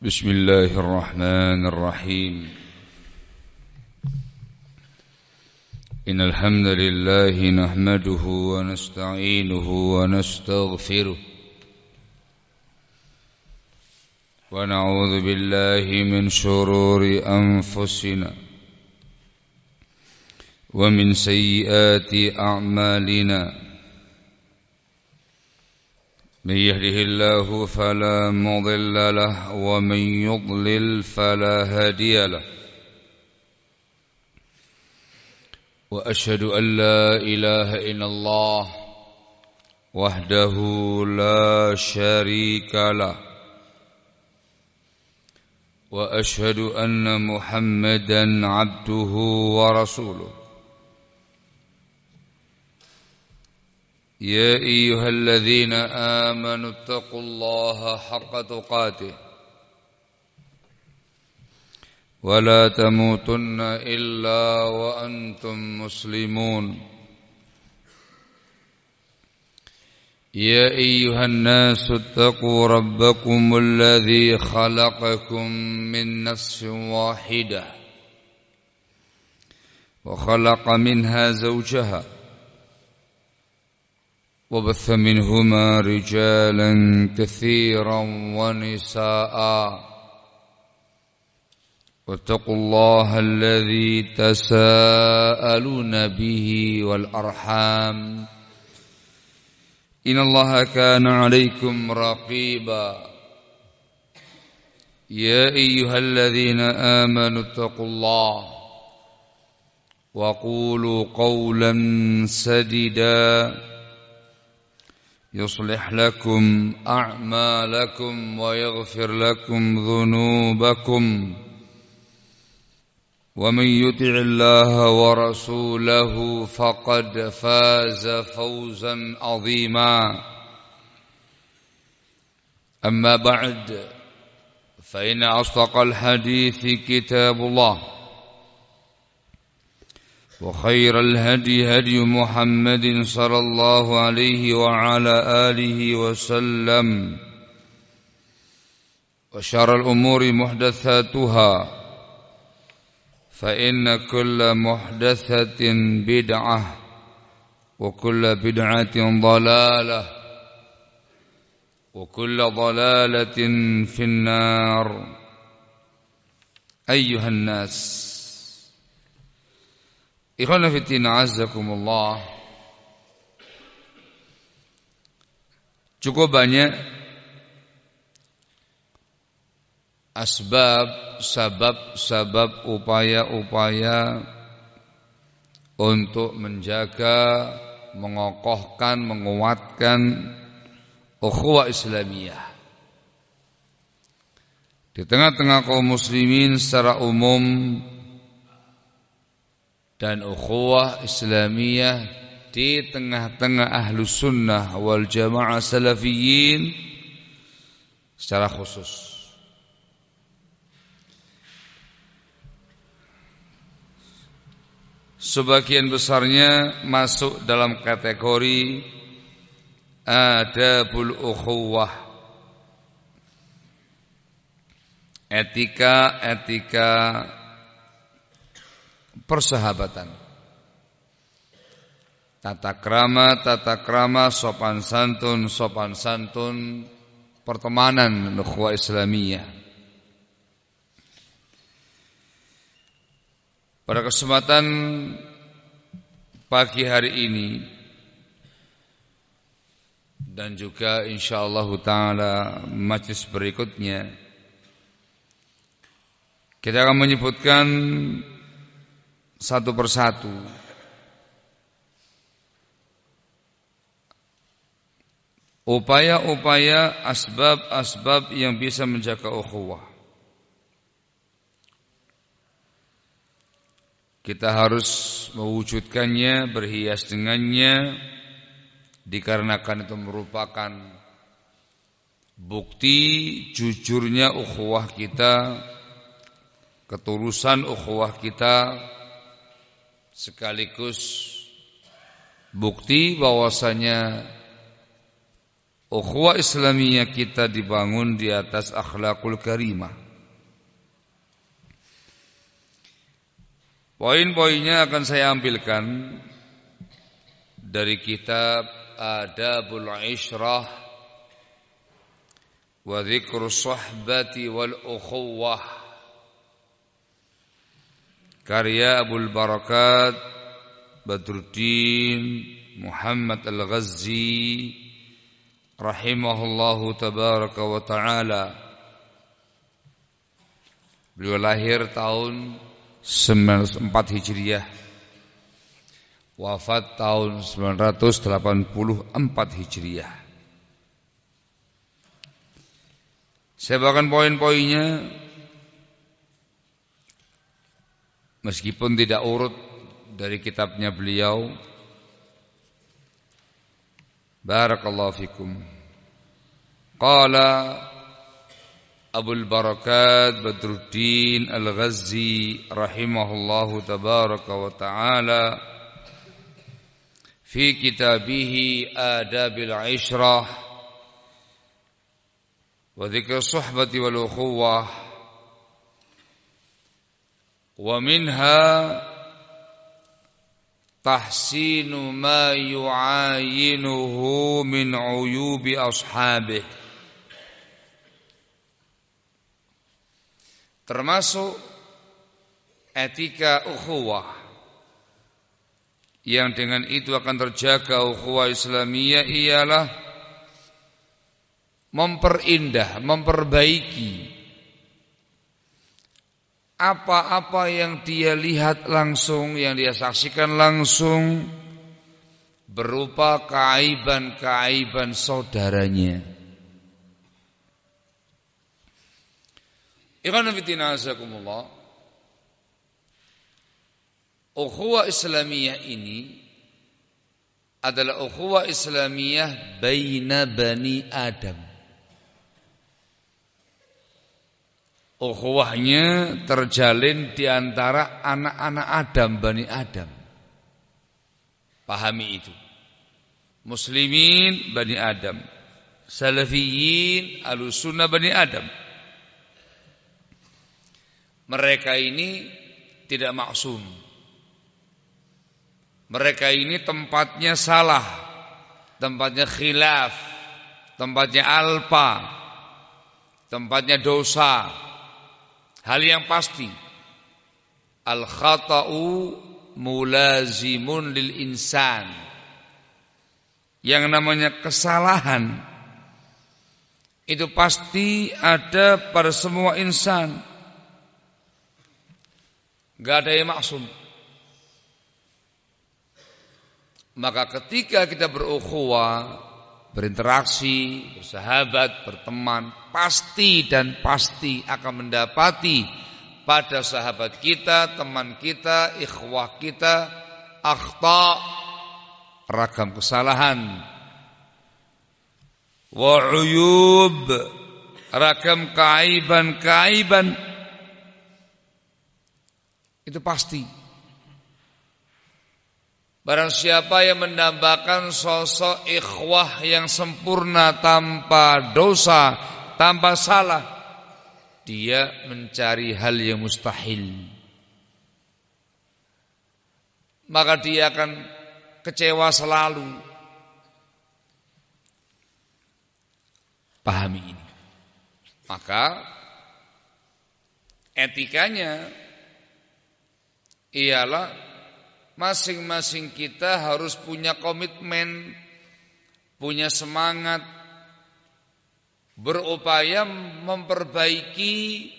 بسم الله الرحمن الرحيم إن الحمد لله نحمده ونستعينه ونستغفره ونعوذ بالله من شرور أنفسنا ومن سيئات أعمالنا من يهده الله فلا مضل له ومن يضلل فلا هادي له وأشهد أن لا إله إلا الله وحده لا شريك له وأشهد أن محمدا عبده ورسوله يا أيها الذين آمنوا اتقوا الله حق تقاته ولا تموتن إلا وأنتم مسلمون يا أيها الناس اتقوا ربكم الذي خلقكم من نفس واحدة وخلق منها زوجها وبث منهما رجالا كثيرا ونساء واتقوا الله الذي تساءلون به والأرحام إن الله كان عليكم رقيبا يا أيها الذين آمنوا اتقوا الله وقولوا قولا سديدا يصلح لكم أعمالكم ويغفر لكم ذنوبكم ومن يطع الله ورسوله فقد فاز فوزا عظيما أما بعد فإن أصدق الحديث كتاب الله وخير الهدي هدي محمد صلى الله عليه وعلى آله وسلم وشر الأمور محدثاتها فإن كل محدثة بدعة وكل بدعة ضلالة وكل ضلالة في النار أيها الناس Ikhwana fiddin a'azzakumullah. Cukup banyak sebab upaya-upaya untuk menjaga, mengokohkan, menguatkan ukhuwah Islamiyah di tengah-tengah kaum muslimin secara umum dan ukhuwah Islamiyah di tengah-tengah ahlus sunnah wal jamaah salafiyin secara khusus. Sebagian besarnya masuk dalam kategori adabul ukhuwah, etika persahabatan, tata krama, sopan santun, pertemanan ukhuwah Islamiyah. Pada kesempatan pagi hari ini dan juga insyaallah taala majlis berikutnya, kita akan menyebutkan satu persatu upaya-upaya, asbab-asbab yang bisa menjaga ukhuwah. Kita harus mewujudkannya, berhias dengannya, dikarenakan itu merupakan bukti jujurnya ukhuwah kita, ketulusan ukhuwah kita, sekaligus bukti bahwasanya Ukhuwah Islamiyah kita dibangun di atas akhlakul karimah. Poin-poinnya akan saya ambilkan dari kitab Adabul Ishrah wa Dzikrus Suhbati wal Ukhuwah karya Abul Barakat Badruddin Muhammad Al-Ghazzi rahimahullahu tabaraka wa ta'ala. Beliau lahir tahun 94 Hijriah, wafat tahun 984 Hijriah. Saya bawakan poin-poinnya meskipun tidak urut dari kitabnya beliau. Barakallahu fikum. Qala Abul Barakat Badruddin Al-Ghazzi rahimahullahu tabaraka wa ta'ala fi kitabihi Adabil Ishrah wa Dzikrus Suhbati wal Ukhuwah wa minha tahsinu ma yu'ayinuhu min uyubi ashabih. Termasuk etika ukhuwah yang dengan itu akan terjaga ukhuwah Islamiyah ialah memperindah, memperbaiki apa-apa yang dia lihat langsung, yang dia saksikan langsung berupa keaiban-keaiban saudaranya. Ikhwan fillah azakumullah. Ukhuwah Islamiyah ini adalah ukhuwah Islamiyah baina bani Adam. Ukhuwahnya terjalin di antara anak-anak Adam, Bani Adam. Pahami itu. Muslimin Bani Adam, Salafiyin Ahlussunnah Bani Adam. Mereka ini tidak maksum. Mereka ini tempatnya salah, tempatnya khilaf, tempatnya alpa, tempatnya dosa. Hal yang pasti, al-khata'u mulazimun lil insan. Yang namanya kesalahan itu pasti ada pada semua insan. Gak ada yang maksum. Maka ketika kita berukhuwah, berinteraksi, bersahabat, berteman, pasti dan pasti akan mendapati pada sahabat kita, teman kita, ikhwah kita, akhta, ragam kesalahan, wa uyub, ragam keaiban-keaiban. Itu pasti. Barang siapa yang mendambakan sosok ikhwah yang sempurna tanpa dosa, tanpa salah, dia mencari hal yang mustahil. Maka dia akan kecewa selalu. Pahami ini. Maka etikanya ialah masing-masing kita harus punya komitmen, punya semangat, berupaya memperbaiki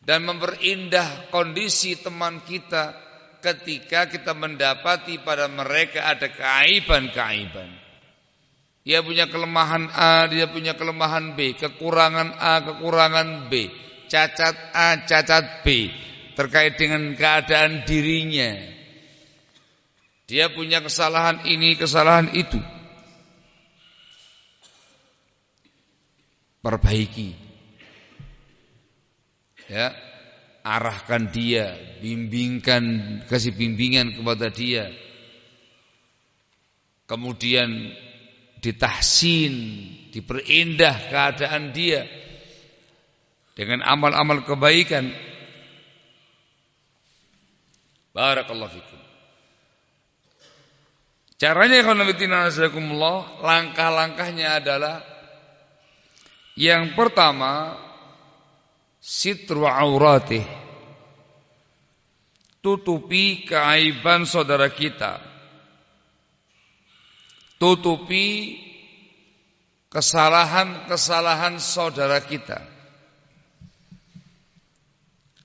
dan memperindah kondisi teman kita ketika kita mendapati pada mereka ada keaiban-keaiban. Dia punya kelemahan A, dia punya kelemahan B, kekurangan A, kekurangan B, cacat A, cacat B, terkait dengan keadaan dirinya. Dia punya kesalahan ini, kesalahan itu. Perbaiki. Ya, arahkan dia, bimbingkan, kasih bimbingan kepada dia. Kemudian ditahsin, diperindah keadaan dia dengan amal-amal kebaikan. Barakallahu fikum. Caranya langkah-langkahnya adalah yang pertama sitru auratih, tutupi keaiban saudara kita, tutupi kesalahan-kesalahan saudara kita.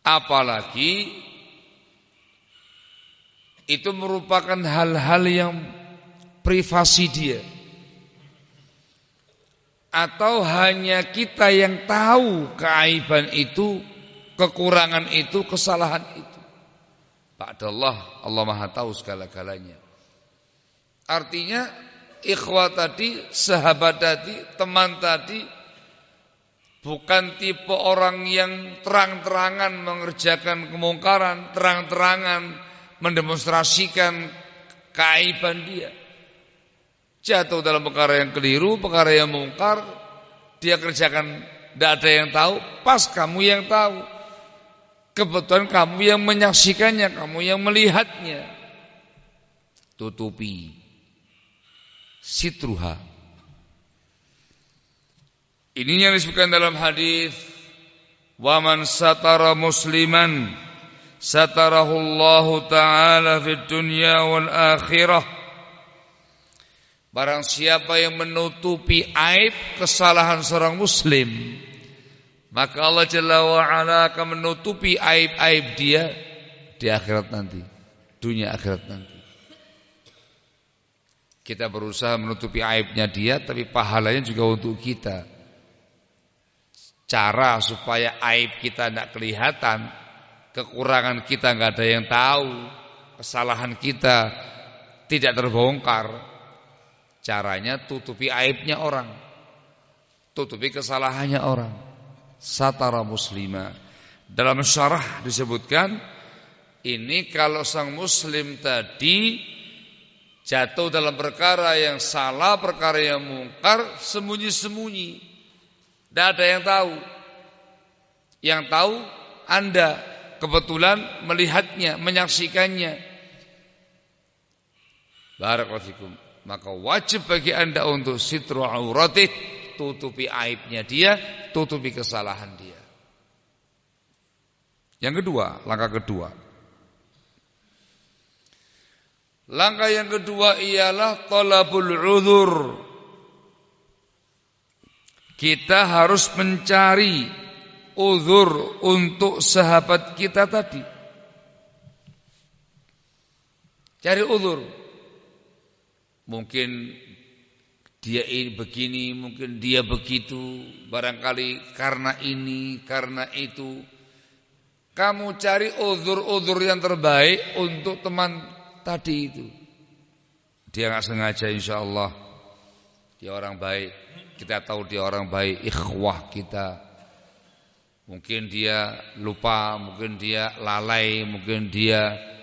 Apalagi itu merupakan hal-hal yang privasi dia, atau hanya kita yang tahu keaiban itu, kekurangan itu, kesalahan itu. Ba'dallah, Allah Maha tahu segala-galanya. Artinya ikhwah tadi, sahabat tadi, teman tadi bukan tipe orang yang terang-terangan mengerjakan kemungkaran, terang-terangan mendemonstrasikan keaiban dia. Jatuh dalam perkara yang keliru, perkara yang mungkar, dia kerjakan, tidak ada yang tahu, pas kamu yang tahu. Kebetulan kamu yang menyaksikannya, kamu yang melihatnya. Tutupi. Sitruha. Ini yang disebutkan dalam hadis, wa man satara musliman satarahullahu ta'ala fid dunya wal akhirah. Barang siapa yang menutupi aib kesalahan seorang muslim, maka Allah Jalla wa'ala akan menutupi aib-aib dia di akhirat nanti, dunia akhirat nanti. Kita berusaha menutupi aibnya dia, tapi pahalanya juga untuk kita. Cara supaya aib kita tidak kelihatan, kekurangan kita nggak ada yang tahu, kesalahan kita tidak terbongkar. Caranya tutupi aibnya orang, tutupi kesalahannya orang. Satara muslima. Dalam syarah disebutkan, ini kalau sang muslim tadi jatuh dalam perkara yang salah, perkara yang mungkar, sembunyi-sembunyi, tidak ada yang tahu. Yang tahu Anda kebetulan melihatnya, menyaksikannya. Barakallahu fikum. Maka wajib bagi Anda untuk sitru auratih, tutupi aibnya dia, tutupi kesalahan dia. Yang kedua, langkah kedua. Langkah yang kedua ialah talabul uzur. Kita harus mencari uzur untuk sahabat kita tadi. Cari uzur. Mungkin dia ini begini, mungkin dia begitu, barangkali karena ini, karena itu. Kamu cari uzur-uzur yang terbaik untuk teman tadi itu. Dia nggak sengaja, insya Allah dia orang baik. Kita tahu dia orang baik, ikhwah kita. Mungkin dia lupa, mungkin dia lalai, mungkin dia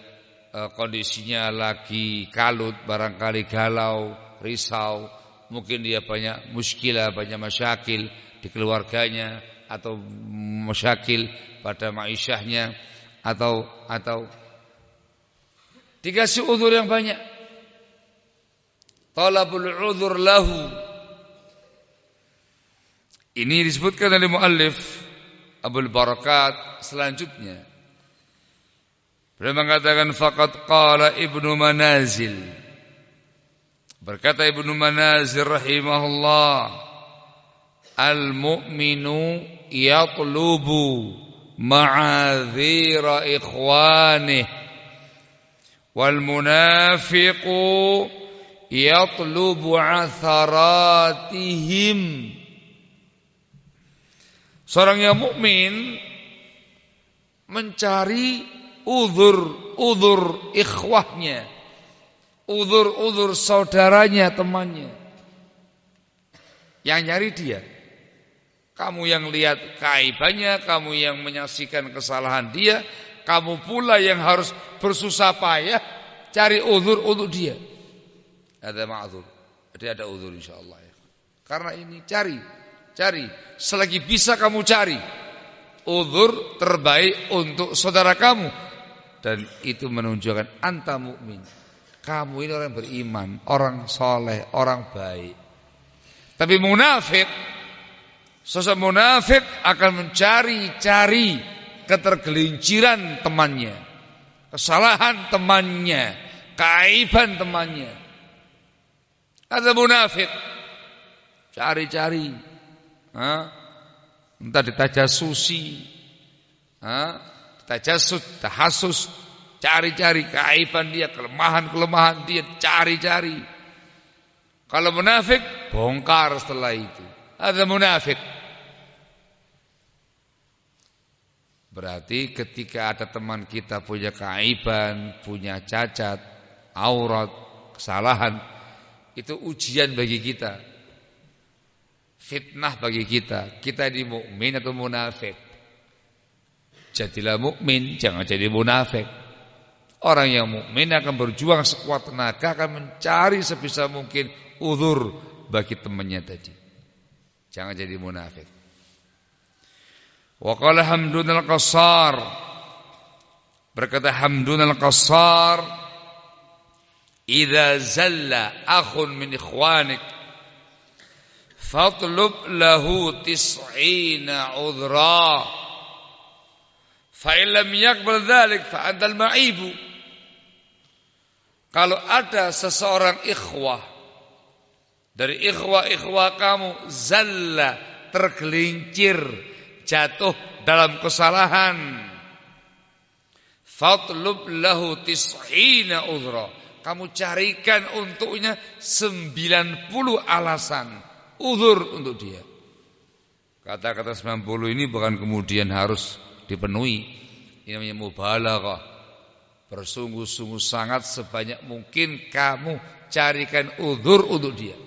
kondisinya lagi kalut, barangkali galau, risau, mungkin dia banyak muskilah, banyak masyakil di keluarganya, atau masyakil pada ma'isyahnya, atau dikasih uzur yang banyak. Talabul uzur lahu. Ini disebutkan oleh muallif Abul Barakat selanjutnya. Beliau mengatakan faqad qala Ibnu Manazil. Berkata Ibnu Manazil rahimahullah, al-mu'minu yatlubu ma'adhira ikhwanih wal munafiqu yatlubu atharatihim. Seorang yang mukmin mencari uzur ikhwahnya, uzur saudaranya, temannya. Yang nyari dia. Kamu yang lihat keaibannya, kamu yang menyaksikan kesalahan dia, kamu pula yang harus bersusah payah cari uzur untuk dia. Ada ma'dzur. Dia ada uzur insyaallah ya. Karena ini cari. Selagi bisa kamu cari uzur terbaik untuk saudara kamu, dan itu menunjukkan anta mukmin. Kamu ini orang beriman, orang soleh, orang baik. Tapi munafik, sosok munafik akan mencari-cari ketergelinciran temannya, kesalahan temannya, keaiban temannya. Ada munafik cari-cari, entah ditajasusi, tajasud, tahasus, cari-cari keaiban dia, kelemahan dia, cari-cari. Kalau munafik bongkar setelah itu. Ada munafik. Berarti ketika ada teman kita punya keaiban, punya cacat, aurat, kesalahan, itu ujian bagi kita, fitnah bagi kita. Kita ini mukmin atau munafik? Jadilah mukmin, jangan jadi munafik. Orang yang mukmin akan berjuang sekuat tenaga, akan mencari sebisa mungkin uzur bagi temannya tadi. Jangan jadi munafik. Wa qala Hamdun al-Qassar, berkata Hamdun al-Qassar, idza zalla akhun min ikhwanik fatlub lahu 90 udhra fa illam yaqbal dhalik fa antal ma'ibu. Kalau ada seseorang ikhwah dari ikhwah kamu zalla, tergelincir, jatuh dalam kesalahan, fatlub lahu 90 udhra, kamu carikan untuknya 90 alasan uzur untuk dia. Kata-kata 90 ini bukan kemudian harus dipenuhi. Ini namanya mubalaghah. Bersungguh-sungguh sangat sebanyak mungkin kamu carikan uzur untuk dia.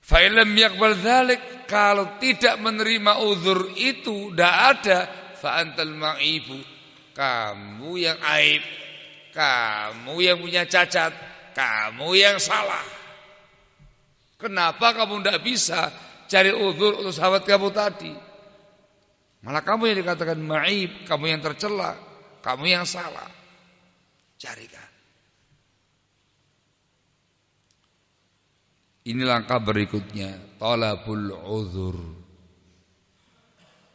Fa illam yaqbal dzalik, kalau tidak menerima uzur itu, tidak ada, fa antal ma'ibu, kamu yang aib, kamu yang punya cacat, kamu yang salah. Kenapa kamu tidak bisa cari uzur untuk sahabat kamu tadi? Malah kamu yang dikatakan ma'ib, kamu yang tercela, kamu yang salah. Carikan. Ini langkah berikutnya, talabul uzur.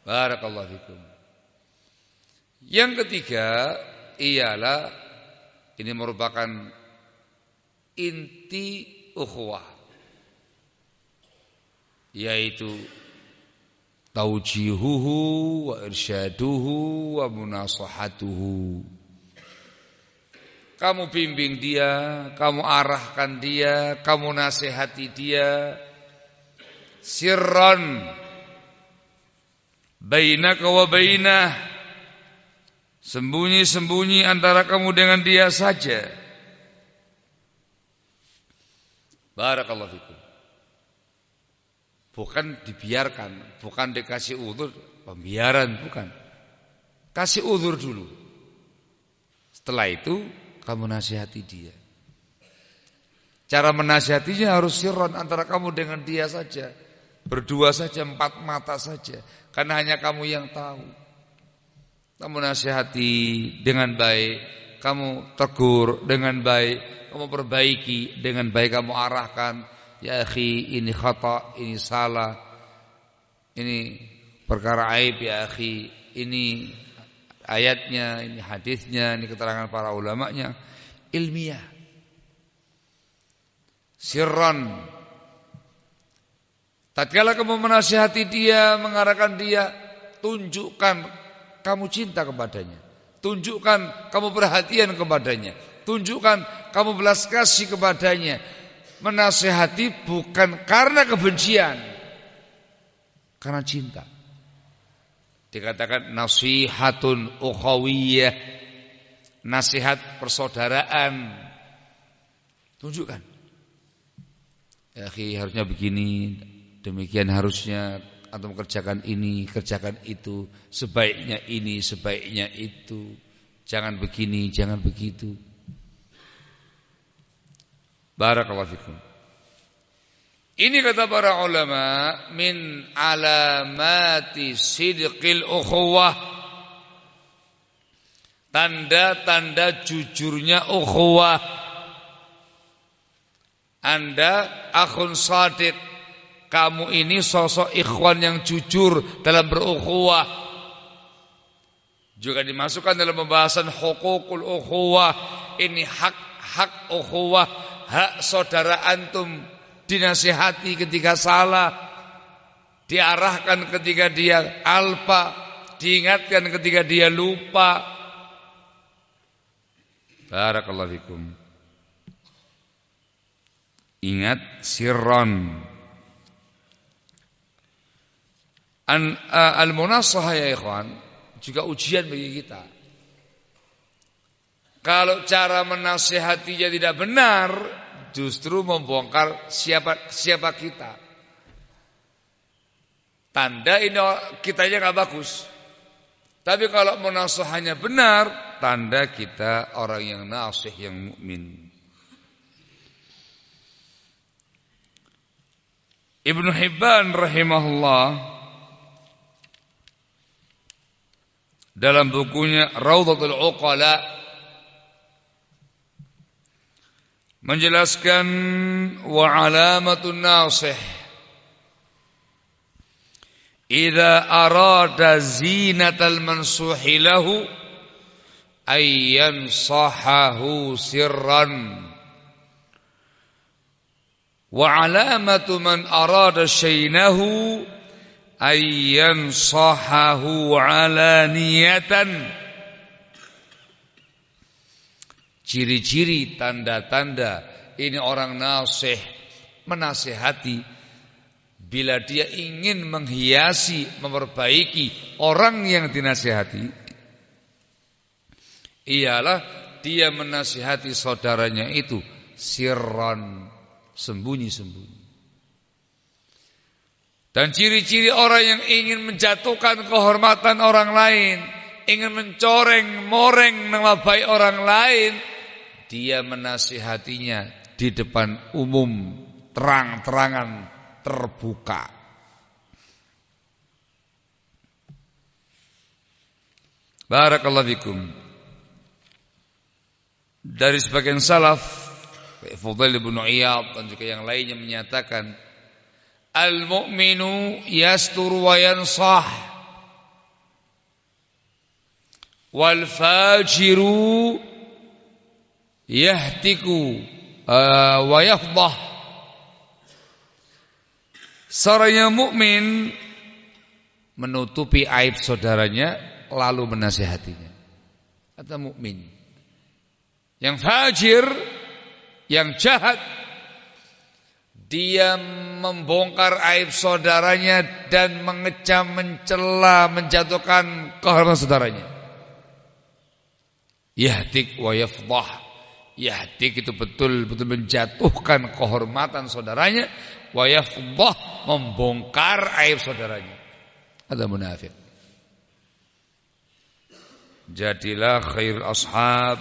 Barakallahu fikum. Yang ketiga ialah, ini merupakan inti ukhuwah, yaitu taujihuhu wa irsyaduhu wa munasahatuhu. Kamu bimbing dia, kamu arahkan dia, kamu nasihati dia, sirran bainaka wa bainah, sembunyi-sembunyi antara kamu dengan dia saja. Barakallahu fikum. Bukan dibiarkan, bukan dikasih uzur, pembiaran, bukan. Kasih uzur dulu. Setelah itu kamu nasihati dia. Cara menasihatinya harus sirron, antara kamu dengan dia saja, berdua saja, 4 mata saja, karena hanya kamu yang tahu. Kamu nasihati dengan baik, kamu tegur dengan baik, kamu perbaiki dengan baik, kamu arahkan, ya akhi, ini khata, ini salah, ini perkara aib ya akhi, ini ayatnya, ini hadisnya, ini keterangan para ulamanya, ilmiah, sirran. Tatkala kamu menasihati dia, mengarahkan dia, tunjukkan kamu cinta kepadanya, tunjukkan kamu perhatian kepadanya, tunjukkan kamu belas kasih kepadanya. Menasihati bukan karena kebencian, karena cinta. Dikatakan nasihatun ukhawiyah, nasihat persaudaraan. Tunjukkan, ya akhi, harusnya begini, demikian harusnya, atau kerjakan ini, kerjakan itu, sebaiknya ini, sebaiknya itu, jangan begini, jangan begitu. Barakallahu fikum. Ini kata para ulama min alamati sidqil ukhuwah. Tanda-tanda jujurnya ukhuwah. Anda akhun shadiq, kamu ini sosok ikhwan yang jujur dalam berukhuwah. Juga dimasukkan dalam pembahasan hukukul ukhuwah. Ini hak ukhuwah, hak saudara antum. Dinasihati ketika salah, diarahkan ketika dia alpa, diingatkan ketika dia lupa. Barakallahu fikum. Ingat sirran. Al-munasahah ya ikhwan, juga ujian bagi kita. Kalau cara menasihatinya tidak benar, justru membongkar siapa kita. Tanda ini kitanya nggak bagus. Tapi kalau menasihahnya benar, tanda kita orang yang nasih, yang mukmin. Ibnu Hibban rahimahullah dalam bukunya Raudhatul Uqala menjelaskan wa alamatun nasih idza arada zinatal mansuhi lahu ayyan sahahu sirran wa alamatu man arada shaynahu ayyan sahahu alaniyatan. Ciri-ciri, tanda-tanda ini orang nasih, menasihati. Bila dia ingin menghiasi, memperbaiki orang yang dinasihati, ialah dia menasihati saudaranya itu sirran, sembunyi-sembunyi. Dan ciri-ciri orang yang ingin menjatuhkan kehormatan orang lain, ingin mencoreng, moreng nama baik orang lain, dia menasihatinya di depan umum, terang-terangan, terbuka. Barakallahu fikum. Dari sebagian salaf, Fudail bin Iyad dan juga yang lainnya menyatakan, al-mu'minu yasturu wa yansah, wal fajiru yahtiku wa yafdah. Seorang yang mukmin menutupi aib saudaranya lalu menasihatinya. Kata mukmin. Yang fajir, yang jahat, dia membongkar aib saudaranya dan mengecam, mencela, menjatuhkan kehormatan saudaranya. Yahtik wa yafdah. Yahtik itu betul-betul menjatuhkan kehormatan saudaranya, wa yafdah, membongkar aib saudaranya. Ada munafik. Jadilah khairul ashab,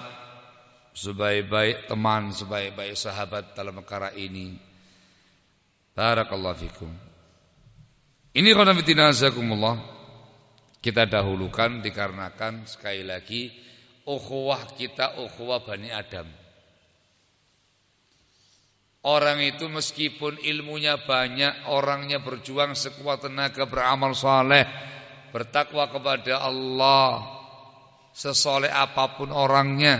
sebaik-baik teman, sebaik-baik sahabat dalam perkara ini. Barakallahu fikum. Ini qana fitinazakumullah kita dahulukan dikarenakan sekali lagi ukhuwah kita ukhuwah Bani Adam. Orang itu meskipun ilmunya banyak, orangnya berjuang sekuat tenaga, beramal saleh, bertakwa kepada Allah, sesoleh apapun orangnya,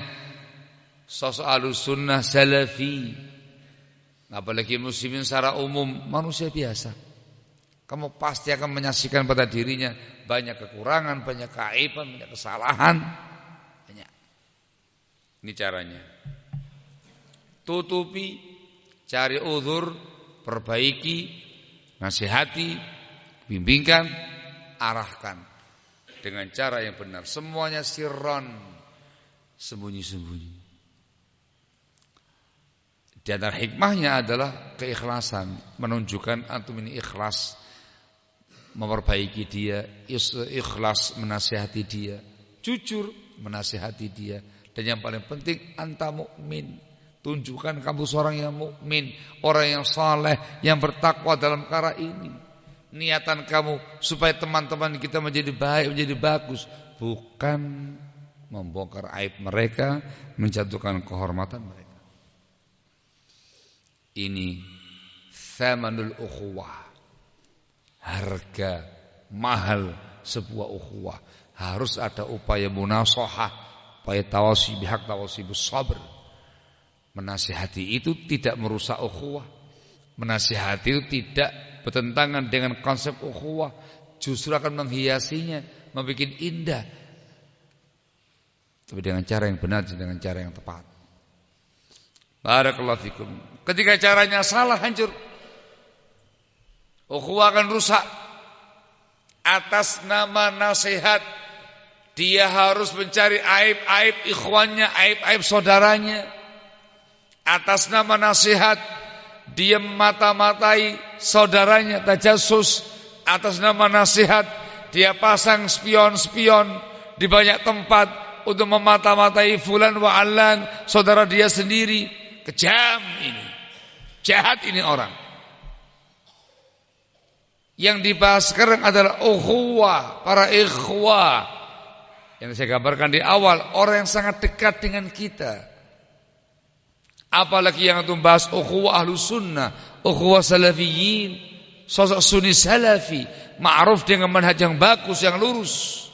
sosok Ahlussunnah salafi, apalagi muslimin secara umum, manusia biasa, kamu pasti akan menyaksikan pada dirinya banyak kekurangan, banyak keaiban, banyak kesalahan, banyak. Ini caranya. Tutupi, cari uzur, perbaiki, nasihati, bimbingkan, arahkan dengan cara yang benar. Semuanya sirron, sembunyi-sembunyi. Di antara hikmahnya adalah keikhlasan, menunjukkan antum ini ikhlas memperbaiki dia, ikhlas menasihati dia, jujur menasihati dia, dan yang paling penting anta mukmin, Tunjukkan kamu seorang yang mukmin, orang yang saleh, yang bertakwa dalam perkara ini. Niatan kamu supaya teman-teman kita menjadi baik, menjadi bagus, bukan membongkar aib mereka, menjatuhkan kehormatan mereka. Ini thamanul ukhuwah, harga mahal sebuah ukhuwah. Harus ada upaya munasahah, upaya tawasi bihaq, tawasi bisabr. Menasihati itu tidak merusak ukhuwah. Menasihati itu tidak bertentangan dengan konsep ukhuwah, justru akan menghiasinya, membuat indah. Tapi dengan cara yang benar, dengan cara yang tepat. Barakallahu fikum. Ketika caranya salah, hancur. Ukhuwah akan rusak. Atas nama nasihat, dia harus mencari aib-aib ikhwannya, aib-aib saudaranya. Atas nama nasihat, dia memata-matai saudaranya, tajassus. Atas nama nasihat, dia pasang spion-spion di banyak tempat untuk memata-matai fulan wa allan, saudara dia sendiri. Kejam ini, jahat ini orang. Yang dibahas sekarang adalah ukhuwah, para ikhwah. Yang saya gambarkan di awal, orang yang sangat dekat dengan kita. Apalagi yang itu bahas ukhuwah ahlus sunnah, ukhuwah salafiyin, sosok sunni salafi, ma'ruf dengan manhaj yang bagus, yang lurus.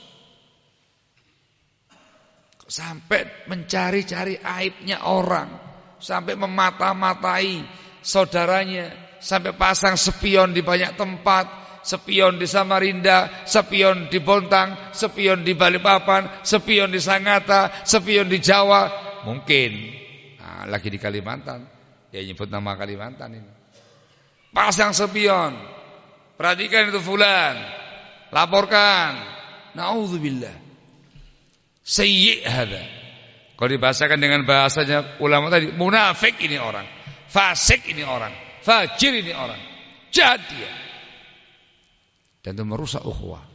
Sampai mencari-cari aibnya orang, sampai memata-matai saudaranya, sampai pasang spion di banyak tempat, spion di Samarinda, spion di Bontang, spion di Balikpapan, spion di Sangatta, spion di Jawa, mungkin. Lagi di Kalimantan, dia nyebut nama Kalimantan ini. Pasang spion, perhatikan itu fulan, laporkan. Naudzubillah. Sayyi' hada. Kalau dibahasakan dengan bahasanya ulama tadi, munafik ini orang, fasik ini orang, fajir ini orang, jahat dia. Dan itu merusak ukhuwah.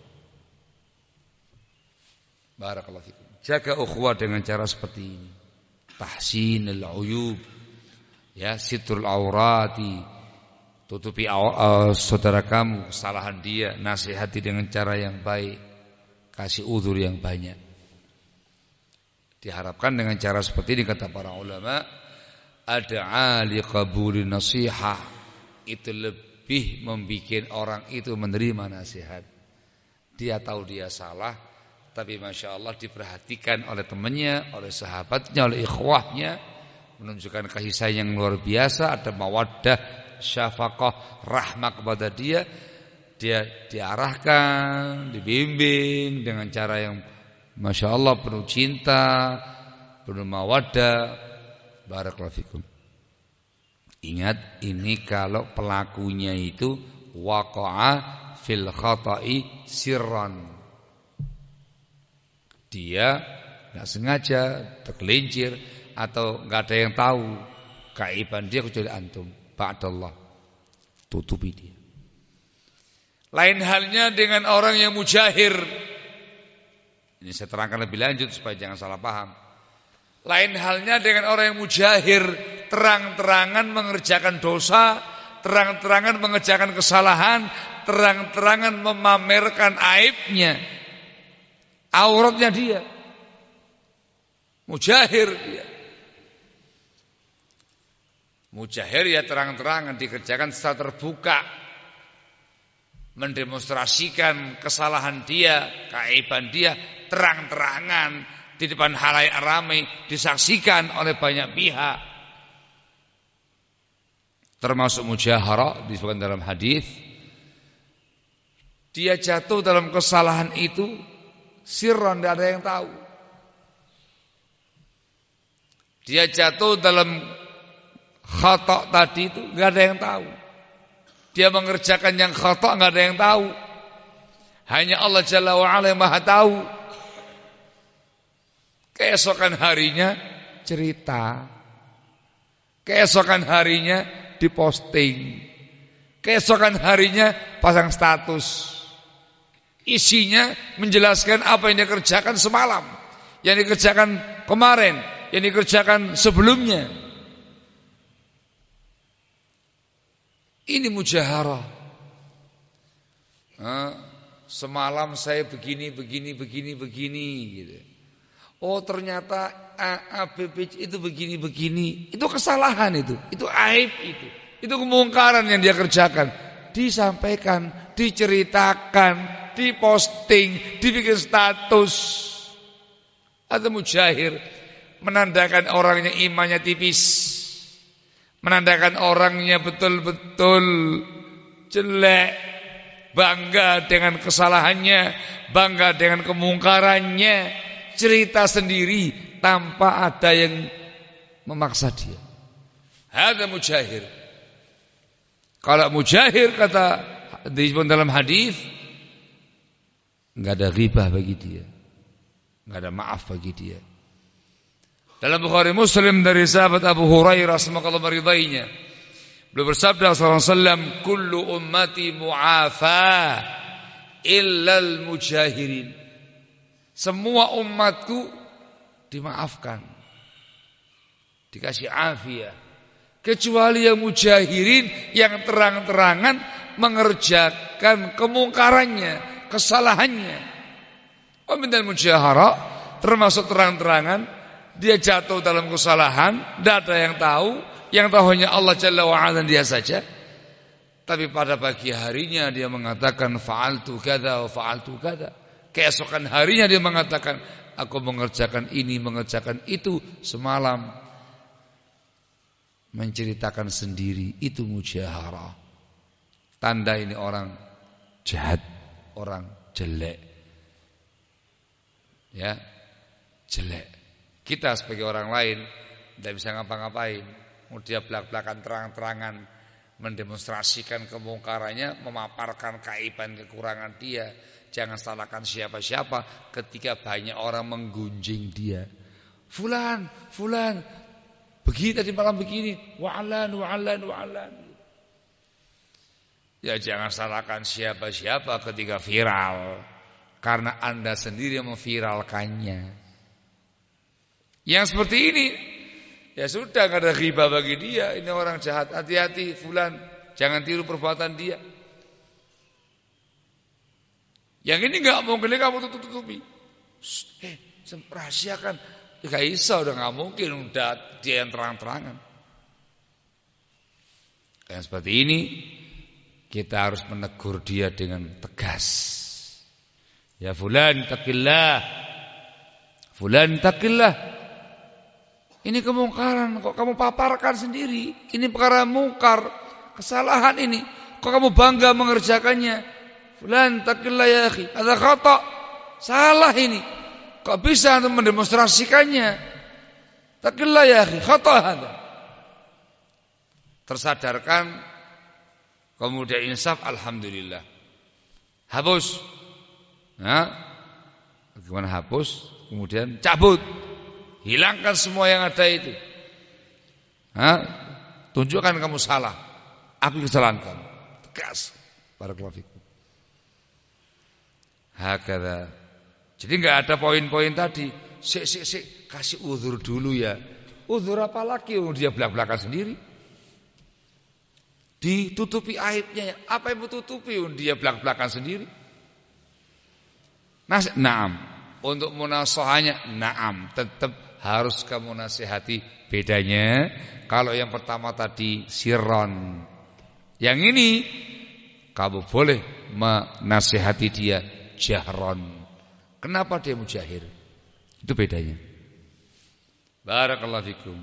Barakallahu fikum. Jaga ukhuwah dengan cara seperti ini. Tahsinul uyub, ya, sitrul aurati, tutupi saudara kamu, kesalahan dia, nasihati dengan cara yang baik, kasih uzur yang banyak. Diharapkan dengan cara seperti ini, kata para ulama, ad'a li qabuli nasihah, itu lebih membuat orang itu menerima nasihat. Dia tahu dia salah, tapi Masya Allah diperhatikan oleh temannya, oleh sahabatnya, oleh ikhwahnya, menunjukkan kasih sayang yang luar biasa, ada mawaddah, syafaqah, rahmah kepada dia. Dia diarahkan, dibimbing dengan cara yang Masya Allah penuh cinta, penuh mawaddah. Barakallahu fikum. Ingat, ini kalau pelakunya itu waqa'a fil khata'i sirran. Dia enggak sengaja, tergelincir, atau enggak ada yang tahu kaiban dia kecuali antum. Ba'dallah, tutupi dia. Lain halnya dengan orang yang mujahir. Ini saya terangkan lebih lanjut supaya jangan salah paham. Lain halnya dengan orang yang mujahir, terang-terangan mengerjakan dosa, terang-terangan mengerjakan kesalahan, terang-terangan memamerkan aibnya, auratnya dia. Mujahir dia. Mujahir ya terang-terangan dikerjakan secara terbuka, mendemonstrasikan kesalahan dia, keaiban dia, terang-terangan di depan halayak ramai, disaksikan oleh banyak pihak. Termasuk mujaharah disebutkan dalam hadis. Dia jatuh dalam kesalahan itu sirran, tidak ada yang tahu. Dia jatuh dalam khata' tadi itu tidak ada yang tahu. Dia mengerjakan yang khata' tidak ada yang tahu. Hanya Allah Jalla wa'ala yang maha tahu. Keesokan harinya cerita, keesokan harinya diposting, keesokan harinya pasang status. Isinya menjelaskan apa yang dia kerjakan semalam, yang dikerjakan kemarin, yang dikerjakan sebelumnya. Ini mujaharah. Semalam saya begini gitu. Oh ternyata ABPC itu begini. Itu kesalahan itu aib itu kemungkaran yang dia kerjakan. Disampaikan, diceritakan, diposting, dibikin status. Atau mujahir menandakan orangnya imannya tipis, menandakan orangnya betul-betul jelek, bangga dengan kesalahannya, bangga dengan kemungkarannya, cerita sendiri tanpa ada yang memaksa dia. Hada mujahir. Kalau mujahir kata disebut dalam hadis, enggak ada ghibah bagi dia, enggak ada maaf bagi dia. Dalam Bukhari Muslim dari sahabat Abu Hurairah semoga Allah meridainya, beliau bersabda sallallahu alaihi wasallam, kullu ummati mu'afa illal mujahirin. Semua umatku dimaafkan, dikasih afiah, kecuali yang mujahirin, yang terang-terangan mengerjakan kemungkarannya, kesalahannya. Wa minal mujahara, termasuk terang-terangan dia jatuh dalam kesalahan, tidak ada yang tahu, yang tahu hanya Allah Jalla wa Ala dan dia saja. Tapi pada pagi harinya dia mengatakan fa'altu kadza wa fa'altu kadza. Keesokan harinya dia mengatakan aku mengerjakan ini, mengerjakan itu semalam. Menceritakan sendiri, itu mujaharah. Tanda ini orang jahat, orang jelek. Ya, jelek. Kita sebagai orang lain tidak bisa ngapa-ngapain. Mau dia belak-belakan terang-terangan mendemonstrasikan kemungkarannya, memaparkan kaiban kekurangan dia. Jangan salahkan siapa-siapa ketika banyak orang menggunjing dia. Fulan begini tadi malam begini, wa'alan. Ya jangan salahkan siapa-siapa ketika viral, karena Anda sendiri yang memviralkannya. Yang seperti ini, ya sudah, gak ada ghibah bagi dia. Ini orang jahat, hati-hati fulan, jangan tiru perbuatan dia. Yang ini gak mungkin kamu tutup-tutupi. Rahasiakan. Ya gak bisa, udah gak mungkin, udah dia yang terang-terangan. Yang seperti ini kita harus menegur dia dengan tegas. Ya fulan taqillah. Fulan taqillah. Ini kemungkaran kok kamu paparkan sendiri. Ini perkara mungkar, kesalahan ini. Kok kamu bangga mengerjakannya? Fulan taqillah ya akhi, ada khata. Salah ini. Kok bisa untuk mendemonstrasikannya? Taqillah ya akhi, khata hada. Tersadarkan, kemudian insaf, alhamdulillah. Hapus. Nah, bagaimana hapus? Kemudian cabut. Hilangkan semua yang ada itu. Tunjukkan kamu salah. Aku kesalahan kamu. Tegas. Barakallahu fikum. Hakadha. Jadi enggak ada poin-poin tadi. Sik, kasih uzur dulu ya. Uzur apa lagi? Dia belak-belakan sendiri. Ditutupi aibnya. Apa yang ditutupi? Dia belak-belakan sendiri. Naam. Untuk munasahahnya, naam. Tetap harus kamu nasihati. Bedanya kalau yang pertama tadi sirron, yang ini kamu boleh menasihati dia jahron. Kenapa dia mujahir? Itu bedanya. Barakallahu fikum.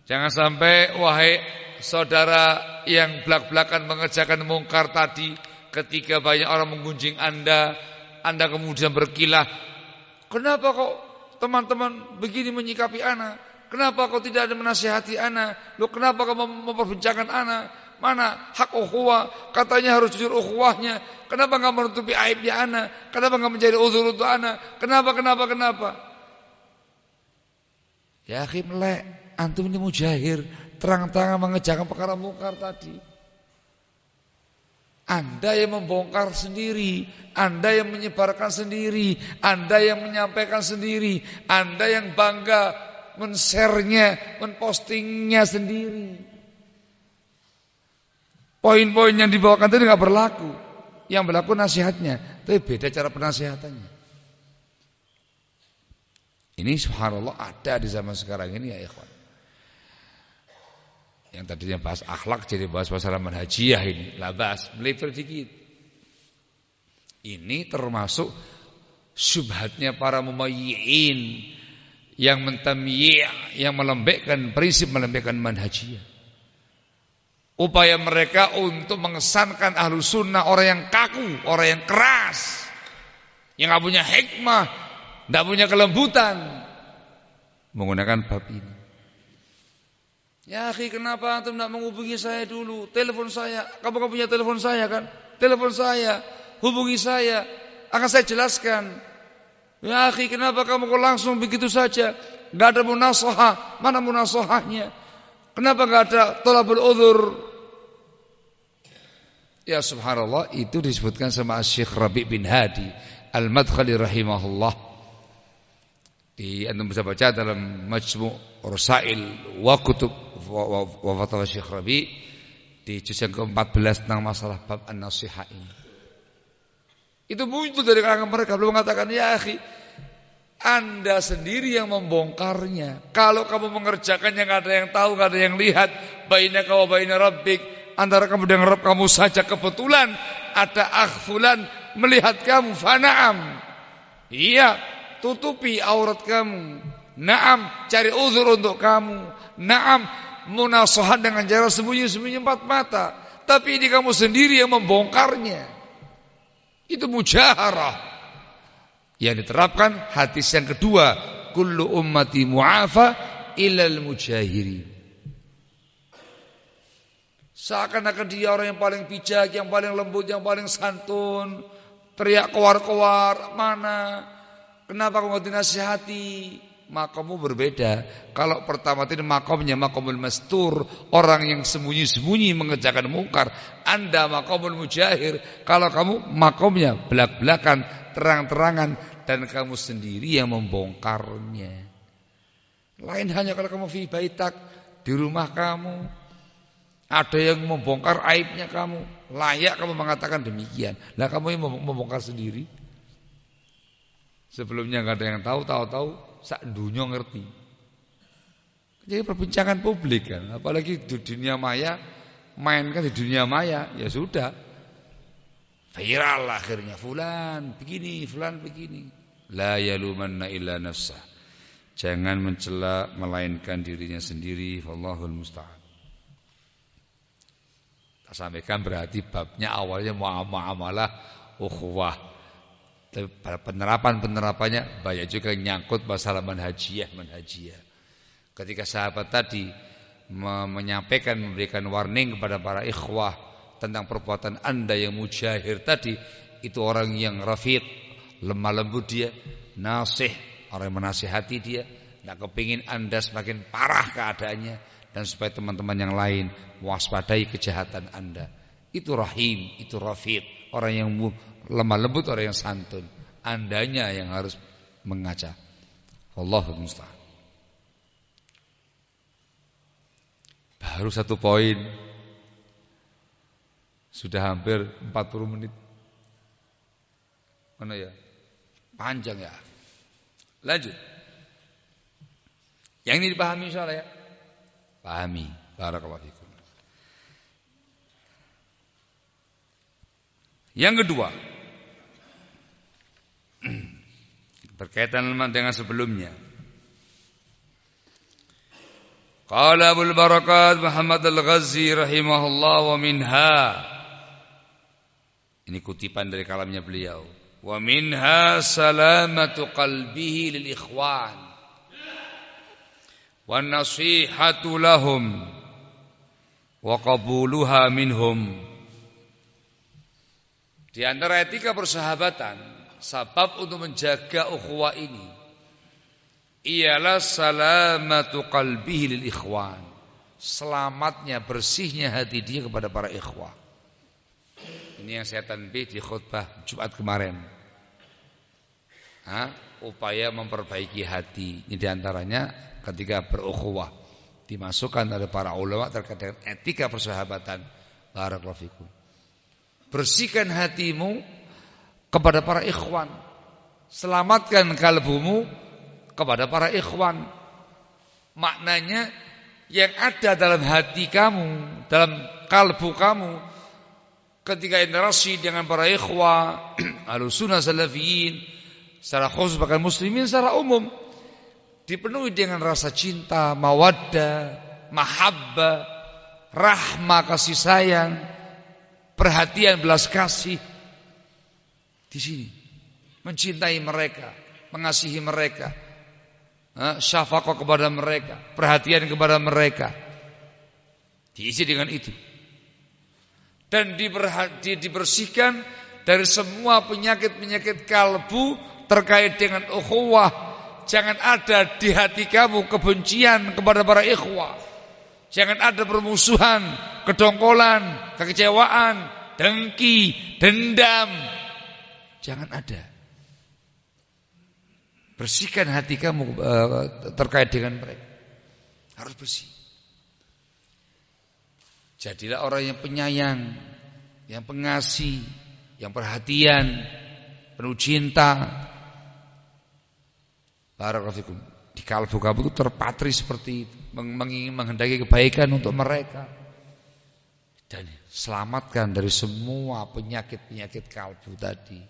Jangan sampai wahai saudara yang belak-belakan mengerjakan mungkar tadi, ketika banyak orang menggunjing Anda kemudian berkilah, kenapa kok teman-teman begini menyikapi ana? Kenapa kau tidak ada menasihati ana? Loh, kenapa kau memperbincangkan ana? Mana hak ukhuwah? Katanya harus jujur ukhuwahnya. Kenapa enggak menutupi aibnya ana? Kenapa enggak mencari uzur untuk ana? Kenapa? Ya akhi, melek, antum ini mujahir, terang-terangan mengerjakan perkara mungkar tadi. Anda yang membongkar sendiri, Anda yang menyebarkan sendiri, Anda yang menyampaikan sendiri, Anda yang bangga men-share-nya, men-postingnya sendiri. Poin-poin yang dibawakan tadi nggak berlaku. Yang berlaku nasihatnya, tapi beda cara penasihatannya. Ini subhanallah ada di zaman sekarang ini ya ikhwan. Yang tadinya bahas akhlak jadi bahas masalah manhajiyah ini. Lah bahas melipir dikit. Ini termasuk syubhatnya para mumayyi'in yang mentamyi', yang melembekkan prinsip, melembekkan manhajiyah. Upaya mereka untuk mengesankan ahlu sunnah orang yang kaku, orang yang keras, yang gak punya hikmah, gak punya kelembutan, menggunakan bab ini. Ya akhi, kenapa antum gak menghubungi saya dulu? Telepon saya, kamu punya telepon saya kan? Telepon saya, hubungi saya, akan saya jelaskan. Ya akhi, kenapa kamu kok langsung begitu saja? Gak ada munasahah, mana munasahahnya? Kenapa gak ada tolabul udhur? Ya subhanallah, itu disebutkan sama Syekh Rabi' bin Hadi Al-Madkhali rahimahullah. Antum bisa baca dalam Majmu' Rasail wa Kutub wa Fatwa Syekh Rabi' di juz yang ke-14 tentang masalah bab an-nasihah ini. Itu muncul dari kalangan mereka, belum mengatakan ya akhi, Anda sendiri yang membongkarnya. Kalau kamu mengerjakannya enggak ada yang tahu, enggak ada yang lihat, bainaka wa baina rabbik, antara kamu dengan Rabb kamu saja, kebetulan ada akhfulan melihat kamu, fana'am. Iya, tutupi aurat kamu. Naam, cari uzur untuk kamu. Naam, munasahat dengan cara sembunyi-sembunyi empat mata. Tapi ini kamu sendiri yang membongkarnya. Itu mujaharah. Yang diterapkan hadis yang kedua, kullu ummati mu'afa ilal mujahirin. Seakan-akan dia orang yang paling bijak, yang paling lembut, yang paling santun. Teriak kewar-kewar, mana? Kenapa kamu dinasihati? Makammu berbeda. Kalau pertama tadi makamnya makamul mastur, orang yang sembunyi-sembunyi mengerjakan mungkar. Anda makamul mujahir. Kalau kamu makamnya belak-belakan, terang-terangan, dan kamu sendiri yang membongkarnya. Lain hanya kalau kamu fi baitak, di rumah kamu ada yang membongkar aibnya kamu, layak kamu mengatakan demikian. Lah kamu yang membongkar sendiri. Sebelumnya enggak ada yang tahu sak dunia ngerti. Jadi perbincangan publik kan, apalagi di dunia maya, mainkan di dunia maya, ya sudah. Viral akhirnya, fulan begini. La yalumanna illa nafsah. Jangan mencela melainkan dirinya sendiri, wallahul musta'an. Tak sampaikan berarti babnya awalnya muamalah ukhuwah. Tapi penerapannya banyak juga nyangkut masalah manhajiyah. Ketika sahabat tadi menyampaikan, memberikan warning kepada para ikhwah tentang perbuatan Anda yang mujahir tadi, itu orang yang rafiq, lemah lembut dia, nasih, orang yang menasihati dia, tidak kepingin Anda semakin parah keadaannya, dan supaya teman-teman yang lain waspadai kejahatan Anda. Itu rahim, itu rafiq, orang yang lemah lembut, orang yang santun. Andanya yang harus mengaca. Wallahul musta'an. Baru satu poin, sudah hampir 40 menit. Mana ya? Panjang ya. Lanjut. Yang ini dipahami insyaallah ya. Pahami. Barakallahu fikum. Yang kedua, berkaitan dengan sebelumnya. Qala Abul Barakat Muhammad Al-Ghazi rahimahullah wa minha. Ini kutipan dari kalamnya beliau. Wa minha salamatu qalbihi lil ikhwan wan nasihatu lahum wa qabuluha minhum. Di antara etika persahabatan, sebab untuk menjaga ukhuwah ini ialah salamatu qalbihi lil ikhwan. Selamatnya, bersihnya hati dia kepada para ikhwah. Ini yang saya tanbih di khutbah Jumat kemarin. Upaya memperbaiki hati. Ini diantaranya ketika berukhuwah, dimasukkan oleh para ulama terkait dengan etika persahabatan. Barakallahu fikum. Bersihkan hatimu kepada para ikhwan. Selamatkan kalbumu kepada para ikhwan. Maknanya yang ada dalam hati kamu, dalam kalbu kamu ketika interaksi dengan para ikhwah, ahlussunnah salafiyin, secara khusus bahkan muslimin secara umum, dipenuhi dengan rasa cinta, mawaddah, mahabbah, rahmah, kasih sayang, perhatian, belas kasih. Di sini mencintai mereka, mengasihi mereka, syafaqah kepada mereka, perhatian kepada mereka, diisi dengan itu. Dan dibersihkan dari semua penyakit-penyakit kalbu terkait dengan ukhuwah. Jangan ada di hati kamu kebencian kepada para ikhwah. Jangan ada permusuhan, kedongkolan, kekecewaan, dengki, dendam. Jangan ada. Bersihkan hati kamu terkait dengan mereka. Harus bersih. Jadilah orang yang penyayang, yang pengasih, yang perhatian, penuh cinta. Barakallahu fikum. Di kalbu kamu itu terpatri seperti itu, menghendaki kebaikan untuk mereka. Dan selamatkan dari semua penyakit-penyakit kalbu tadi.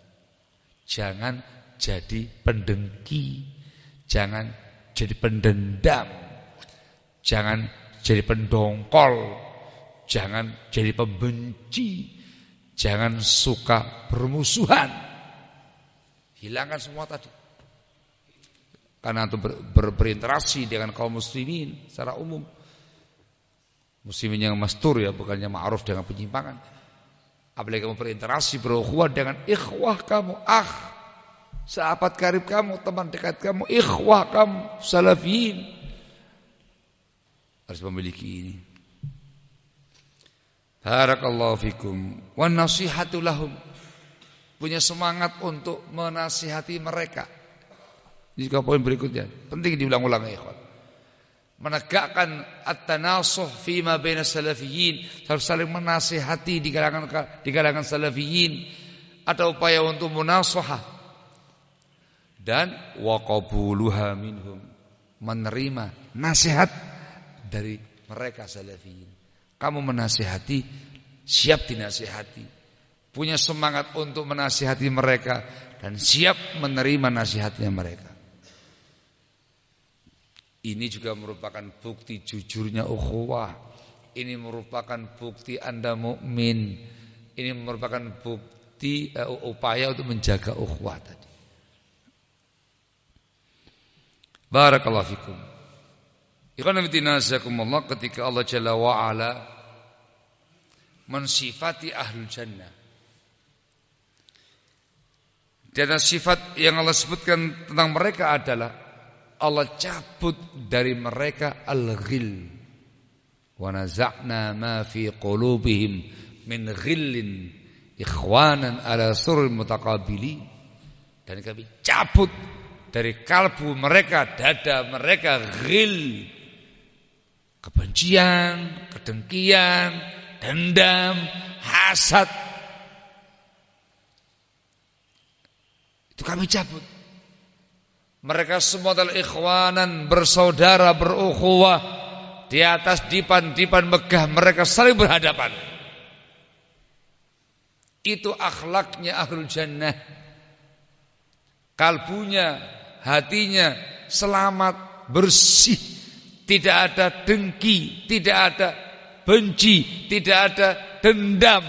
Jangan jadi pendengki, jangan jadi pendendam, jangan jadi pendongkol, jangan jadi pembenci, jangan suka bermusuhan. Hilangkan semua tadi. Karena itu berinteraksi dengan kaum muslimin secara umum. Muslimin yang mastur ya, bukannya ma'ruf dengan penyimpangan. Apalagi kamu berinteraksi, berukhuwah dengan ikhwah kamu, sahabat karib kamu, teman dekat kamu, ikhwah kamu, salafiyin. Harus memiliki ini. Barakallahu fikum. Wan nasihatu lahum. Punya semangat untuk menasihati mereka. Ini juga poin berikutnya. Penting diulang-ulang ya ikhwan. Menegakkan at-tanasuh fima baina salafiyin, harus saling menasihati di kalangan salafiyin. Ada upaya untuk munasahah dan waqabuluha minhum, menerima nasihat dari mereka salafiyin. Kamu menasihati, siap dinasihati, punya semangat untuk menasihati mereka dan siap menerima nasihatnya mereka. Ini juga merupakan bukti jujurnya ukhuwah. Ini merupakan bukti Anda mukmin. Ini merupakan bukti upaya untuk menjaga ukhuwah tadi. Barakallahu fikum. Ikhwan fillah nasakumullah, ketika Allah Jalla wa Ala mensifati ahlul jannah. Dan sifat yang Allah sebutkan tentang mereka adalah Allah cabut dari mereka al-ghil. Wa naza'na ma fi qulubihim min ghillin ikhwanan ala surul mutaqabili. Dan kami cabut dari kalbu mereka, dada mereka ghil, kebencian, kedengkian, dendam, hasad. Itu kami cabut. Mereka semua adalah ikhwanan, bersaudara, berukhuwah. Di atas dipan-dipan megah mereka saling berhadapan. Itu akhlaknya ahlul jannah. Kalbunya, hatinya selamat, bersih. Tidak ada dengki, tidak ada benci, tidak ada dendam,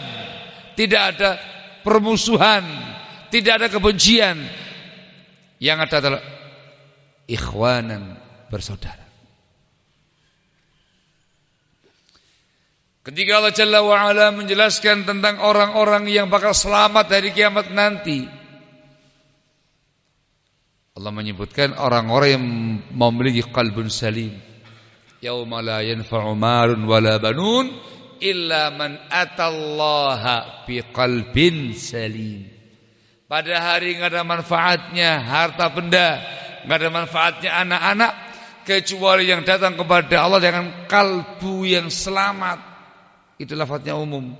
tidak ada permusuhan, tidak ada kebencian. Yang ada adalah ikhwanan, bersaudara. Ketika Allah Jalla wa'ala menjelaskan tentang orang-orang yang bakal selamat dari kiamat nanti, Allah menyebutkan orang-orang yang memiliki qalbun salim. Yauma la yanfa'u malun wala banun illa man atallaha biqalbin salim. Pada hari enggak ada manfaatnya harta benda, enggak ada manfaatnya anak-anak, kecuali yang datang kepada Allah dengan kalbu yang selamat. Itu lafadznya umum.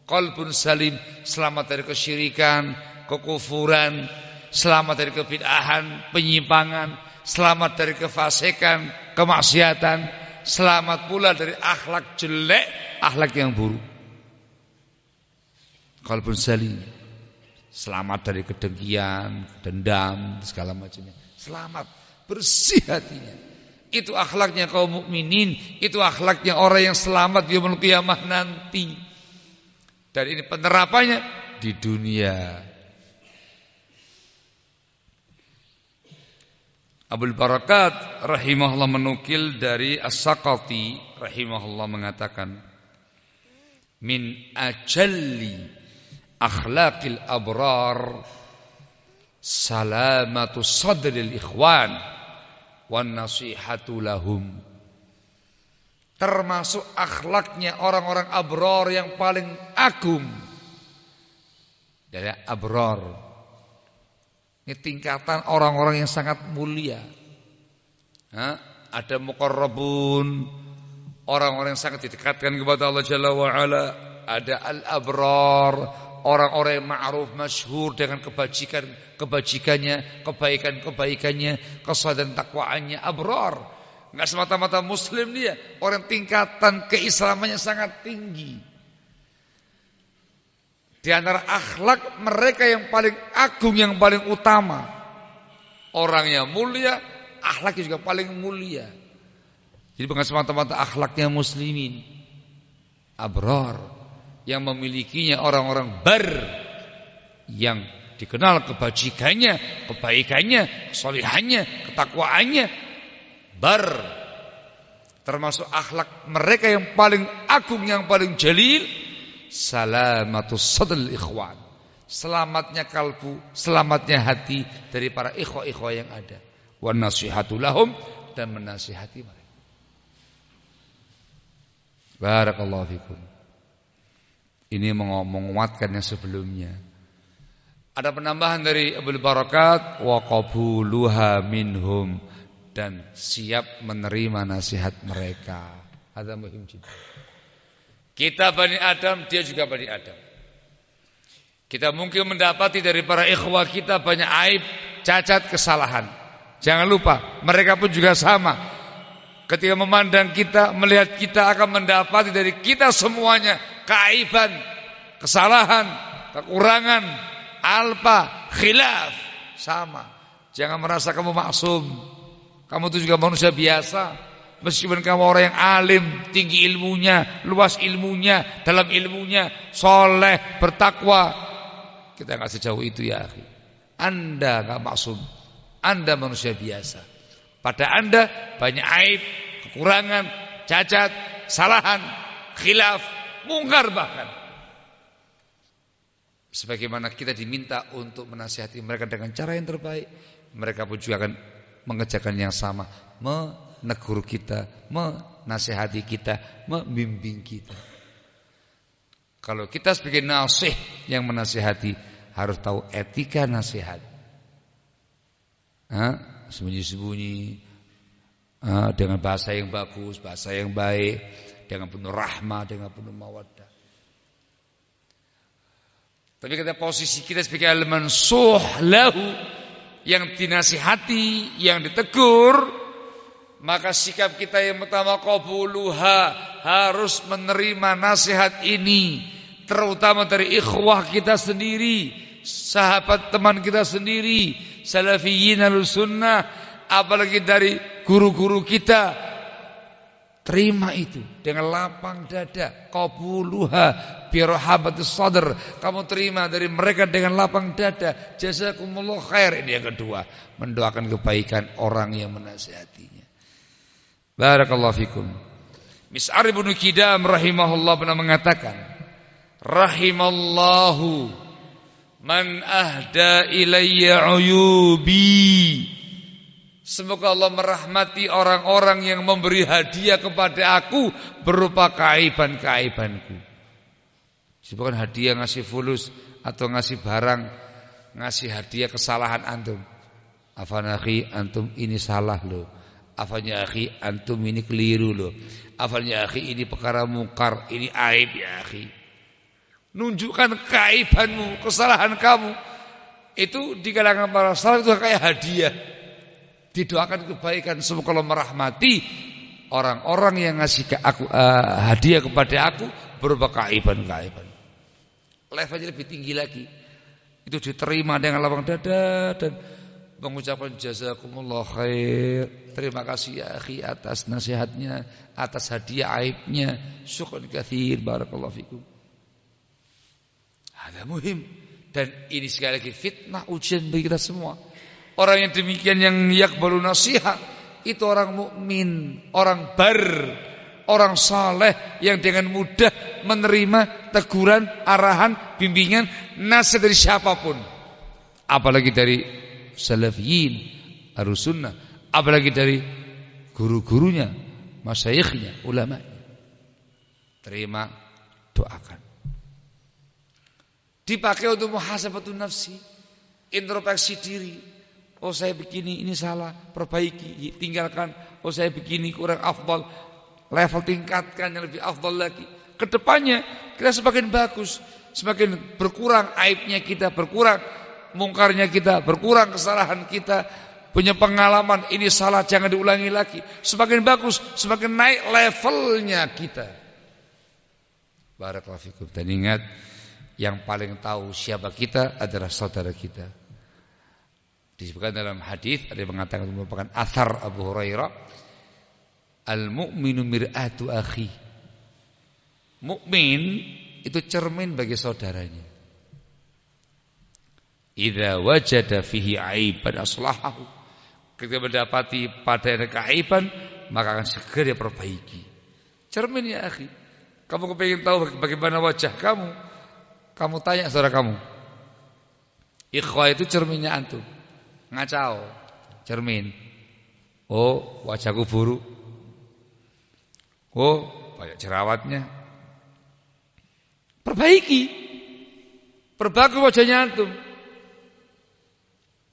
Qalbun salim, selamat dari kesyirikan, kekufuran, selamat dari kebid'ahan, penyimpangan, selamat dari kefasikan, kemaksiatan, selamat pula dari akhlak jelek, akhlak yang buruk. Qalbun salim, selamat dari kedengkian, dendam, segala macamnya. Selamat, bersih hatinya. Itu akhlaknya kaum mukminin, itu akhlaknya orang yang selamat di yaumul qiyamah nanti. Dan ini penerapannya di dunia. Abul Barakat rahimahullah menukil dari As-Saqati rahimahullah mengatakan, min ajalli akhlaqil abrar salamatu sadril ikhwan wan nasihatu lahum. Termasuk akhlaknya orang-orang abrar yang paling agung. Dari abrar, ini tingkatan orang-orang yang sangat mulia. Ada muqarrabun, orang-orang yang sangat didekatkan kepada Allah Jalla wa Ala. Ada al-abrar, orang-orang yang ma'ruf masyhur dengan kebajikannya, kebaikan-kebaikannya, kesadaran takwaannya. Abrar, enggak semata-mata muslim dia, orang tingkatan keislamannya sangat tinggi. Di antara akhlak mereka yang paling agung, yang paling utama, orangnya mulia, akhlaknya juga paling mulia. Jadi bukan semata-mata akhlaknya muslimin, abrar, yang memilikinya orang-orang bar, yang dikenal kebajikannya, kebaikannya, kesolihannya, ketakwaannya, bar. Termasuk akhlak mereka yang paling agung, yang paling jalil, salamatus sadril ikhwan, selamatnya kalbu, selamatnya hati dari para ikhwah-ikhwah yang ada, wan nasihatu lahum, dan menasihati mereka. Barakallahu fikum. Ini menguatkan yang sebelumnya. Ada penambahan dari Abul Barakat, wa qabuluha minhum, dan siap menerima nasihat mereka. Ada muhim juga. Kita Bani Adam, dia juga Bani Adam. Kita mungkin mendapati dari para ikhwah kita banyak aib, cacat, kesalahan. Jangan lupa, mereka pun juga sama. Ketika memandang kita, melihat kita, akan mendapati dari kita semuanya keaiban, kesalahan, kekurangan, alpa, khilaf, sama. Jangan merasa kamu maksum. Kamu itu juga manusia biasa. Meskipun kamu orang yang alim, tinggi ilmunya, luas ilmunya, dalam ilmunya, soleh, bertakwa, kita gak sejauh itu ya akhi. Anda gak maksum. Anda manusia biasa. Pada Anda banyak aib, kekurangan, cacat, kesalahan, khilaf, mungkar bahkan. Sebagaimana kita diminta untuk menasihati mereka dengan cara yang terbaik, mereka pun juga akan mengerjakan yang sama, menegur kita, menasihati kita, membimbing kita. Kalau kita sebagai nasih yang menasihati, harus tahu etika nasihat. Sembunyi-sembunyi, dengan bahasa yang bagus, bahasa yang baik, dengan penuh rahmah, dengan penuh mawaddah. Tapi kita posisi kita sebagai al-mansuh lahu, yang dinasihati, yang ditegur, maka sikap kita yang pertama qabuluha, harus menerima nasihat ini, terutama dari ikhwah kita sendiri, sahabat teman kita sendiri, salafiyyin al-sunnah, apalagi dari guru-guru kita. Terima itu dengan lapang dada, qabuluha bi rahabatis sadr. Kamu terima dari mereka dengan lapang dada. Jazakumullah khair. Ini yang kedua, mendoakan kebaikan orang yang menasihatinya. Barakallahu fikum. Mis'ar ibn Kidam rahimahullah pernah mengatakan, rahimallahu man ahda ilayya uyubi. Semoga Allah merahmati orang-orang yang memberi hadiah kepada aku berupa keaiban-keaibanku. Bukan hadiah ngasih fulus atau ngasih barang, ngasih hadiah kesalahan antum. Afan akhi, antum ini salah loh. Afan ya akhi, antum ini keliru loh. Afan ya akhi, ini perkara mungkar, ini aib ya akhi. nunjukkan keaibanmu, kesalahan kamu. Itu di kalangan para salaf itu kayak hadiah. Didoakan kebaikan, semoga Allah merahmati orang-orang yang ngasih ke aku hadiah kepada aku berupa keaiban-keaiban. Levelnya lebih tinggi lagi. Itu diterima dengan lapang dada dan mengucapkan jazakumullah khair. Terima kasih ya akhi atas nasihatnya, atas hadiah aibnya. Syukran katsir, barakallahu fikum. Ada muhim. Dan ini sekali lagi fitnah, ujian bagi kita semua. Orang yang demikian yang yaqbalu nasihat itu orang mukmin, orang bar, orang saleh yang dengan mudah menerima teguran, arahan, bimbingan, nasihat dari siapapun. Apalagi dari salafiyin, ahlus sunnah, apalagi dari guru-gurunya, masyayikhnya, ulama. Terima, doakan. Dipakai untuk muhasabatun nafsi, introspeksi diri. Oh saya begini, ini salah, perbaiki, tinggalkan. Oh saya begini, kurang afdal, level tingkatkan yang lebih afdal lagi. Kedepannya kita semakin bagus, semakin berkurang aibnya kita, berkurang mungkarnya kita, berkurang kesalahan kita. Punya pengalaman, ini salah, jangan diulangi lagi. Semakin bagus, semakin naik levelnya kita. Barakallahu fikum. Dan ingat, yang paling tahu siapa kita adalah saudara kita. Disebutkan dalam hadis, ada yang mengatakan merupakan athar Abu Hurairah, al-mu'minu mir'atu akhi. Mukmin itu cermin bagi saudaranya. Idza wajada fihi aiban aslahahu. Ketika mendapati padanya keaiban, maka akan segera perbaiki. Cermin ya akhi. Kamu kepingin tahu bagaimana wajah kamu? Kamu tanya saudara kamu. Ikhwah itu cerminnya antum. Ngacau, cermin. Oh, wajahku buruk. Oh, banyak jerawatnya. Perbaiki. Perbaiki wajahnya antum.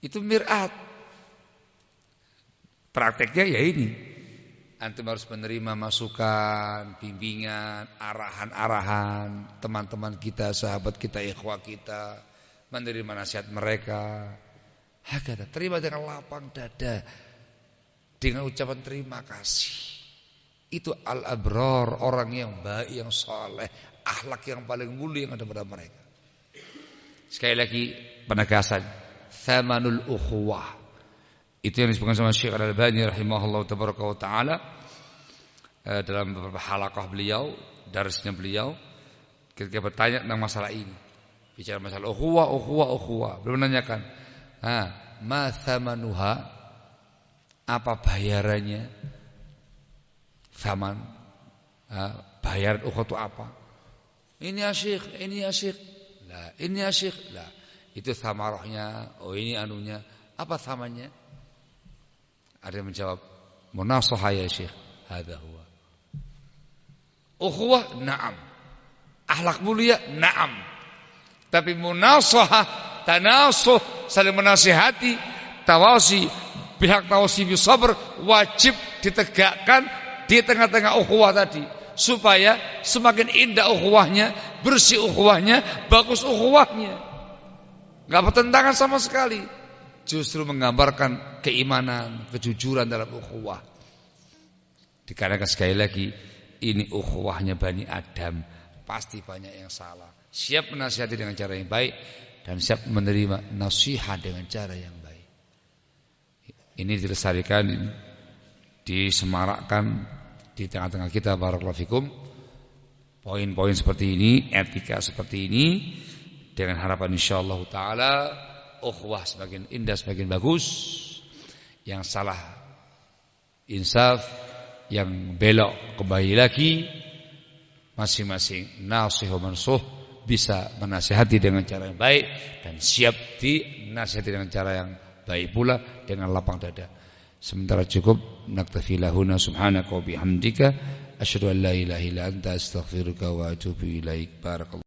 Itu mir'at. Prakteknya ya ini. Antum harus menerima masukan, bimbingan, arahan-arahan teman-teman kita, sahabat kita, ikhwah kita, menerima nasihat mereka. Hakata, terima dengan lapang dada, dengan ucapan terima kasih. Itu al-abrar, orang yang baik, yang saleh, akhlak yang paling mulia yang ada pada mereka. Sekali lagi penegasan, thamanul ukhuwah. Itu yang disebutkan sama Syekh Al-Albani rahimahullah tabaraka wa ta'ala dalam beberapa halaqah beliau, darsnya beliau, ketika bertanya tentang masalah ini, bicara masalah ukhuwah. Beliau menanyakan, ma thamanuha, apa bayarannya? Thaman, bayaran ukhuwah itu apa? Ini ya Syekh, lah, ini ya Syekh, lah. Itu thamarahnya, oh ini anunya, apa thamannya? Ada yang menjawab, munasahah ya Syekh, hadza huwa. Ukhuwah, na'am. Akhlak mulia, na'am. Tapi munasahah, tanasuh, saling menasihati, tawasi, pihak tawasi bisabr wajib ditegakkan di tengah-tengah ukhuwah tadi, supaya semakin indah ukhuwahnya, bersih ukhuwahnya, bagus ukhuwahnya. Enggak bertentangan sama sekali. Justru menggambarkan keimanan, kejujuran dalam ukhuwah. Dikarenakan sekali lagi ini ukhuwahnya Bani Adam, pasti banyak yang salah. Siap menasihati dengan cara yang baik dan siap menerima nasihat dengan cara yang baik. Ini dilestarikan, disemarakkan di tengah-tengah kita, barakallahu fikum. Poin-poin seperti ini, etika seperti ini, dengan harapan insyaallah taala ukhuwah semakin indah, semakin bagus. Yang salah insaf, yang belok kembali lagi. Masing-masing nasih wa mansuh bisa menasihati dengan cara yang baik dan siap dinasihati dengan cara yang baik pula dengan lapang dada. Sementara cukup, naktafi lahuna subhanaka wa bihamdika asyhadu an la ilaha illa anta astaghfiruka wa atubu ilaik. Barakallahu